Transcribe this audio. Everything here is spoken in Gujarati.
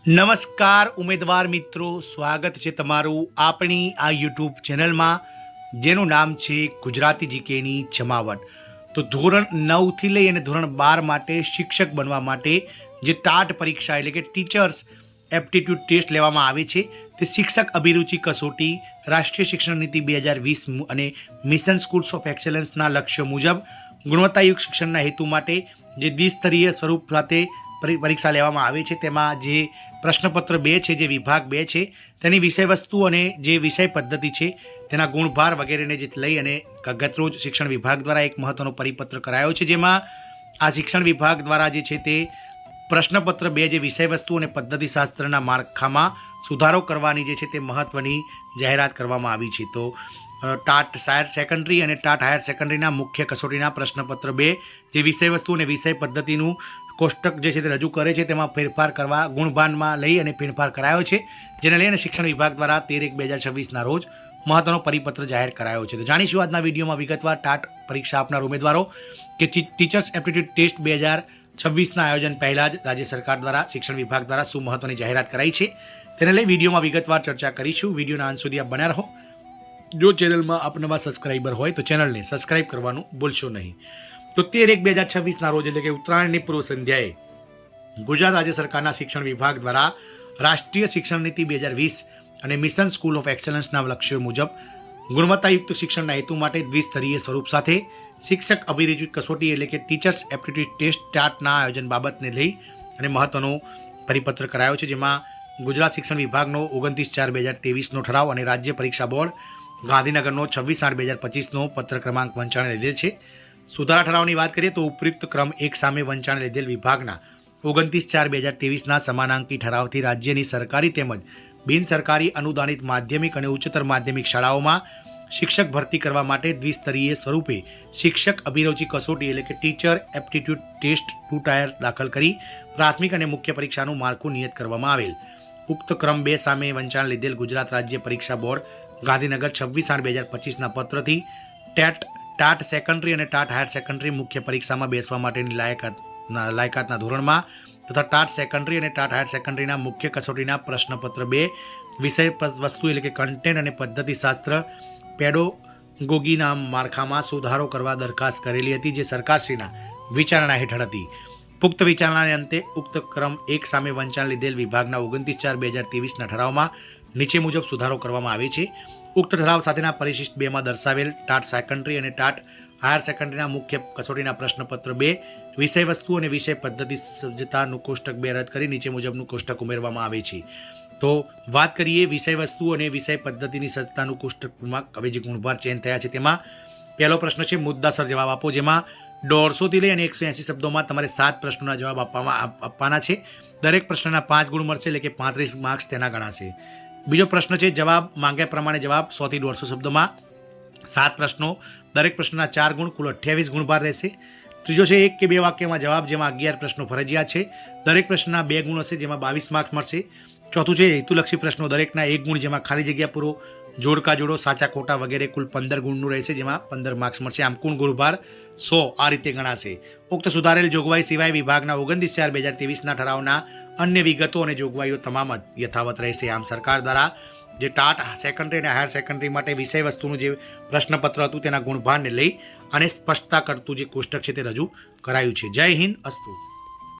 નમસ્કાર ઉમેદવાર મિત્રો, સ્વાગત છે તમારું આપણી આ યુટ્યુબ ચેનલમાં જેનું નામ છે ગુજરાતી જીકેની જમાવટ। તો ધોરણ 9થી લઈ અને ધોરણ 12 માટે શિક્ષક બનવા માટે જે ટાટ પરીક્ષા એટલે કે ટીચર્સ એપ્ટિટ્યૂડ ટેસ્ટ લેવામાં આવે છે તે શિક્ષક અભિરુચિ કસોટી રાષ્ટ્રીય શિક્ષણ નીતિ 2020 અને મિશન સ્કૂલ્સ ઓફ એક્સેલન્સના લક્ષ્યો મુજબ ગુણવત્તાયુક્ત શિક્ષણના હેતુ માટે જે દ્વિસ્તરીય સ્વરૂપ સાથે પરીક્ષા લેવામાં આવે છે। તેમાં જે પ્રશ્નપત્ર 2 છે, જે વિભાગ 2 છે, તેની વિષયવસ્તુ અને જે વિષય પદ્ધતિ છે તેના ગુણભાર વગેરેને જે લઈ અને ગતરોજ શિક્ષણ વિભાગ દ્વારા એક મહત્વનો પરિપત્ર કરાયો છે, જેમાં આ શિક્ષણ વિભાગ દ્વારા જે છે તે પ્રશ્નપત્ર 2 જે વિષયવસ્તુ અને પદ્ધતિશાસ્ત્રના માળખામાં સુધારો કરવાની જે છે તે મહત્વની જાહેરાત કરવામાં આવી છે। તો ટાટ હાયર સેકન્ડરી અને ટાટ હાયર સેકન્ડરીના મુખ્ય કસોટીના પ્રશ્નપત્ર 2 જે વિષયવસ્તુ અને વિષય પદ્ધતિનું કોષ્ટક જે છે તે રજૂ કરે છે તેમાં ફેરફાર કરવા ગુણભાનમાં લઈ અને ફેરફાર કરાયો છે, જેને લઈને શિક્ષણ વિભાગ દ્વારા 13/1/2026ના રોજ મહત્વનો પરિપત્ર જાહેર કરાયો છે। તો જાણીશું આજના વિડીયોમાં વિગતવાર ટાટ પરીક્ષા આપનાર ઉમેદવારો કે ટીચર્સ એપ્ટિટ્યૂડ ટેસ્ટ 2026ના આયોજન પહેલાં જ રાજ્ય સરકાર દ્વારા શિક્ષણ વિભાગ દ્વારા શું મહત્વની જાહેરાત કરાઈ છે તેને લઈ વિડીયોમાં વિગતવાર ચર્ચા કરીશું। વિડીયોના અંત સુધી આપ બન્યા રહો। જો ચેનલમાં આપ નવા સબસ્ક્રાઈબર હોય તો ચેનલને સબસ્ક્રાઈબ કરવાનું ભૂલશો નહીં। તો 13/1/2026ના રોજ એટલે કે ઉત્તરાયણની પૂર્વ સંધ્યાએ ગુજરાત રાજ્ય સરકારના શિક્ષણ વિભાગ દ્વારા રાષ્ટ્રીય શિક્ષણ નીતિ 2020 અને મિશન સ્કૂલ ઓફ એક્સેલન્સના લક્ષ્યો મુજબ ગુણવત્તાયુક્ત શિક્ષણના હેતુ માટે દ્વિસ્તરીય સ્વરૂપ સાથે શિક્ષક અભિરુચિ કસોટી એટલે કે ટીચર્સ એપ્ટિટ્યૂડ ટેસ્ટ ટાટના આયોજન બાબતને લઈ અને મહત્વનો પરિપત્ર કરાયો છે, જેમાં ગુજરાત શિક્ષણ વિભાગનો 29/4/2023નો ઠરાવ અને રાજ્ય પરીક્ષા બોર્ડ ગાંધીનગરનો 26/8/2025નો પત્ર ક્રમાંક વંચાણે લીધેલ છે। સુધારા ઠરાવની વાત કરીએ તો ઉપયુક્ત ક્રમ 1 સામે વંચાણે લીધેલ વિભાગના 29/4/2023ના સમાનાંકી ઠરાવથી રાજ્યની સરકારી તેમજ બિન સરકારી અનુદાનિત માધ્યમિક અને ઉચ્ચતર માધ્યમિક શાળાઓમાં શિક્ષક ભરતી કરવા માટે દ્વિસ્તરીય સ્વરૂપે શિક્ષક અભિરુચિ કસોટી એટલે કે ટીચર એપ્ટિટ્યૂડ ટેસ્ટ 2 ટાયર દાખલ કરી પ્રાથમિક અને મુખ્ય પરીક્ષાનું માળખું નિયત કરવામાં આવેલ। ઉક્ત ક્રમ 2 સામે વંચાણ લીધેલ ગુજરાત રાજ્ય પરીક્ષા બોર્ડ ગાંધીનગર 26/8/2025ના પત્રથી ટાટ સેકન્ડરી અને ટાટ હાયર સેકન્ડરી મુખ્ય પરીક્ષામાં બેસવા માટેની લાયકાતના ધોરણમાં તથા ટાટ સેકન્ડરી અને ટાટ હાયર સેકન્ડરીના મુખ્ય કસોટીના પ્રશ્નપત્ર 2 વિષય વસ્તુ એટલે કે કન્ટેન્ટ અને પદ્ધતિશાસ્ત્ર પેડોગોગીના માળખામાં સુધારો કરવા દરખાસ્ત કરેલી હતી, જે સરકારશ્રીના વિચારણા હેઠળ હતી। પુખ્ત વિચારણાને અંતે ઉક્ત ક્રમ 1 સામે વંચાણ લીધેલ વિભાગના 29/4/2023ના ઠરાવમાં નીચે મુજબ સુધારો કરવામાં આવે છે। ઉક્ત ઠરાવ સાથેના પરિશિષ્ટ 2માં દર્શાવેલ ટાટ સેકન્ડરી અને ટાટ હાયર સેકન્ડરીના મુખ્ય કસોટીના પ્રશ્નપત્ર 2 વિષય વસ્તુ અને વિષય પદ્ધતિ સજ્જતાનું કોષ્ટક 2 રદ કરી નીચે મુજબનું કોષ્ટક ઉમેરવામાં આવે છે। તો વાત કરીએ વિષય વસ્તુ અને વિષય પદ્ધતિની સજ્જતાનું કોષ્ટકમાં હવે જે ગુણભાર ચેન્જ થયા છે તેમાં પહેલો પ્રશ્ન છે મુદ્દાસર જવાબ આપો, જેમાં 150થી લઈ અને 180 શબ્દોમાં તમારે 7 પ્રશ્નોના જવાબ આપવાના છે। દરેક પ્રશ્નના 5 ગુણ મળશે એટલે કે 35 માર્ક્સ તેના ગણાશે। બીજો પ્રશ્ન છે જવાબ માંગ્યા પ્રમાણે જવાબ 100 થી 150 શબ્દોમાં 7 પ્રશ્નો, દરેક પ્રશ્નના 4 ગુણ, કુલ 28 ગુણભાર રહેશે। ત્રીજો છે 1 કે 2 વાક્યમાં જવાબ, જેમાં 11 પ્રશ્નો ફરજિયાત છે, દરેક પ્રશ્નના 2 ગુણ હશે, જેમાં 22 માર્ક્સ મળશે। ચોથું છે હેતુલક્ષી પ્રશ્નો, દરેકના 1 ગુણ, જેમાં ખાલી જગ્યા પૂરો, જોડકા જોડો, સાચા ખોટા વગેરે કુલ 15 ગુણનું રહેશે, જેમાં 15 માર્ક્સ મળશે। આમ કુલ ગુણભાર 100 આ રીતે ગણાશે। ઉક્ત સુધારેલ જોગવાઈ સિવાય વિભાગના 29/4/2023ના ઠરાવના અન્ય વિગતો અને જોગવાઈઓ તમામ યથાવત રહેશે। આમ સરકાર દ્વારા જે ટાટ સેકન્ડરી અને હાયર સેકન્ડરી માટે વિષય વસ્તુનું જે પ્રશ્નપત્ર હતું તેના ગુણભારને લઈ અને સ્પષ્ટતા કરતું જે કોષ્ટક છે તે રજૂ કરાયું છે। જય હિન્દ, અસ્તુ।